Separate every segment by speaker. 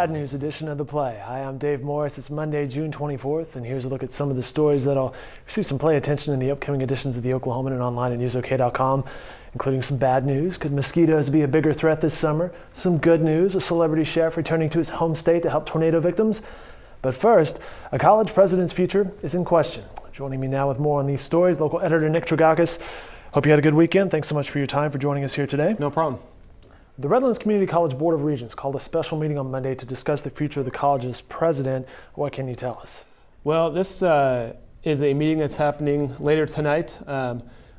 Speaker 1: bad news edition of The Play. Hi, I'm Dave Morris. It's Monday, June 24th, and here's a look at some of the stories that'll receive some play attention in the upcoming editions of the Oklahoman and online at newsok.com, including some bad news. Could mosquitoes be a bigger threat this summer? Some good news, a celebrity chef returning to his home state to help tornado victims. But first, a college president's future is in question. Joining me now with more on these stories, local editor Nick Tragakis. Hope you had a good weekend. Thanks so much for your time for joining us here today.
Speaker 2: No problem.
Speaker 1: The Redlands Community College Board of Regents called a special meeting on Monday to discuss the future of the college's president. What can you tell us?
Speaker 2: Well, this is a meeting that's happening later tonight.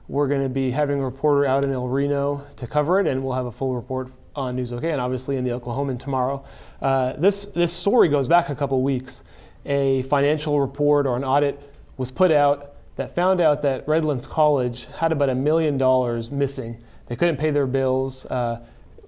Speaker 2: We're going to be having a reporter out in El Reno to cover it, and we'll have a full report on News OK and obviously in the Oklahoman tomorrow. This story goes back a couple weeks. A financial report or an audit was put out that found out that Redlands College had about $1 million missing. They couldn't pay their bills.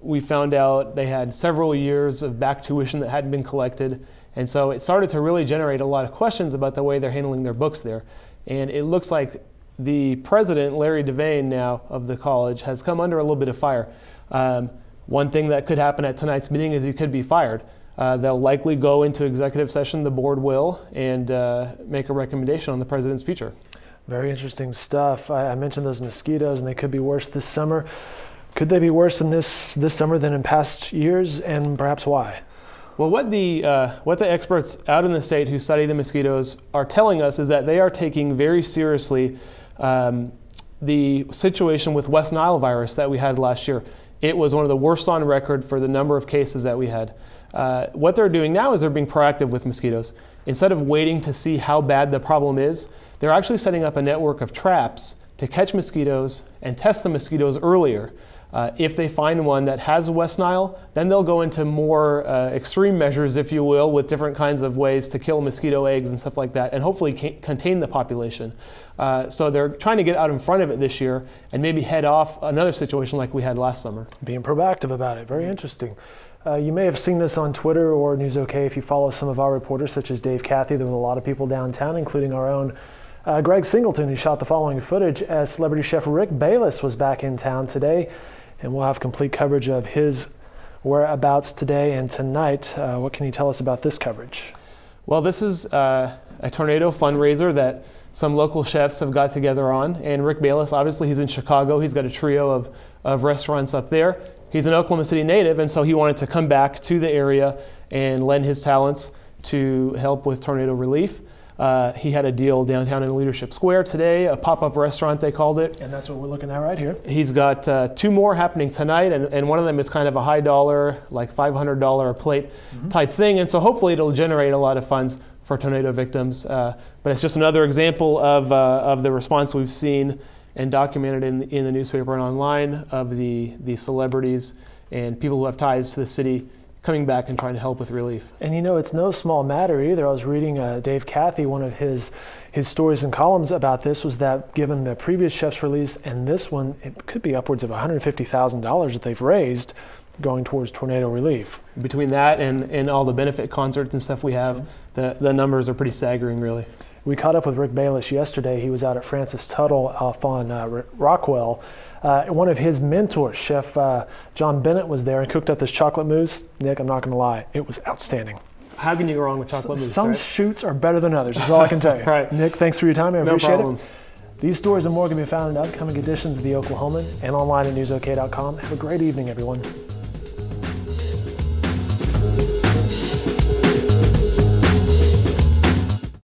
Speaker 2: We found out they had several years of back tuition that hadn't been collected. And so it started to really generate a lot of questions about the way they're handling their books there. And it looks like the president, Larry Devane now of the college, has come under a little bit of fire. One thing that could happen at tonight's meeting is he could be fired. They'll likely go into executive session, the board will, and make a recommendation on the president's future.
Speaker 1: Very interesting stuff. I mentioned those mosquitoes, and they could be worse this summer. Could they be worse in this summer than in past years, and perhaps why?
Speaker 2: Well, what the experts out in the state who study the mosquitoes are telling us is that they are taking very seriously the situation with West Nile virus that we had last year. It was one of the worst on record for the number of cases that we had. What they're doing now is they're being proactive with mosquitoes. Instead of waiting to see how bad the problem is, they're actually setting up a network of traps to catch mosquitoes and test the mosquitoes earlier. If they find one that has West Nile, then they'll go into more extreme measures, if you will, with different kinds of ways to kill mosquito eggs and stuff like that, and hopefully contain the population. So they're trying to get out in front of it this year and maybe head off another situation like we had last summer.
Speaker 1: Being proactive about it. Very interesting. You may have seen this on Twitter or News OK if you follow some of our reporters, such as Dave Cathy. There were a lot of people downtown, including our own Greg Singleton, who shot the following footage as celebrity chef Rick Bayless was back in town today. And we'll have complete coverage of his whereabouts today and tonight. What can you tell us about this coverage?
Speaker 2: Well, this is a tornado fundraiser that some local chefs have got together on. And Rick Bayless, obviously, he's in Chicago. He's got a trio of restaurants up there. He's an Oklahoma City native, and so he wanted to come back to the area and lend his talents to help with tornado relief. He had a deal downtown in Leadership Square today, a pop-up restaurant they called it.
Speaker 1: And that's what we're looking at right here.
Speaker 2: He's got two more happening tonight, and one of them is kind of a high dollar, like $500 a plate type thing. And so hopefully it'll generate a lot of funds for tornado victims. But it's just another example of the response we've seen and documented in the newspaper and online of the celebrities and people who have ties to the city coming back and trying to help with relief.
Speaker 1: And you know, it's no small matter either. I was reading Dave Cathy, one of his stories and columns about this was that given the previous chef's release and this one, it could be upwards of $150,000 that they've raised going towards tornado relief.
Speaker 2: Between that and all the benefit concerts and stuff we have, the numbers are pretty staggering, really.
Speaker 1: We caught up with Rick Bayless yesterday. He was out at Francis Tuttle off on Rockwell. One of his mentors, Chef John Bennett, was there and cooked up this chocolate mousse. Nick, I'm not going to lie, it was outstanding.
Speaker 2: How can you go wrong with chocolate mousse?
Speaker 1: Some shoots are better than others, is all I can tell you.
Speaker 2: Right.
Speaker 1: Nick, thanks for your time. I appreciate
Speaker 2: problem.
Speaker 1: it. These stories and more can be found in upcoming editions of the Oklahoman and online at newsok.com. Have a great evening, everyone.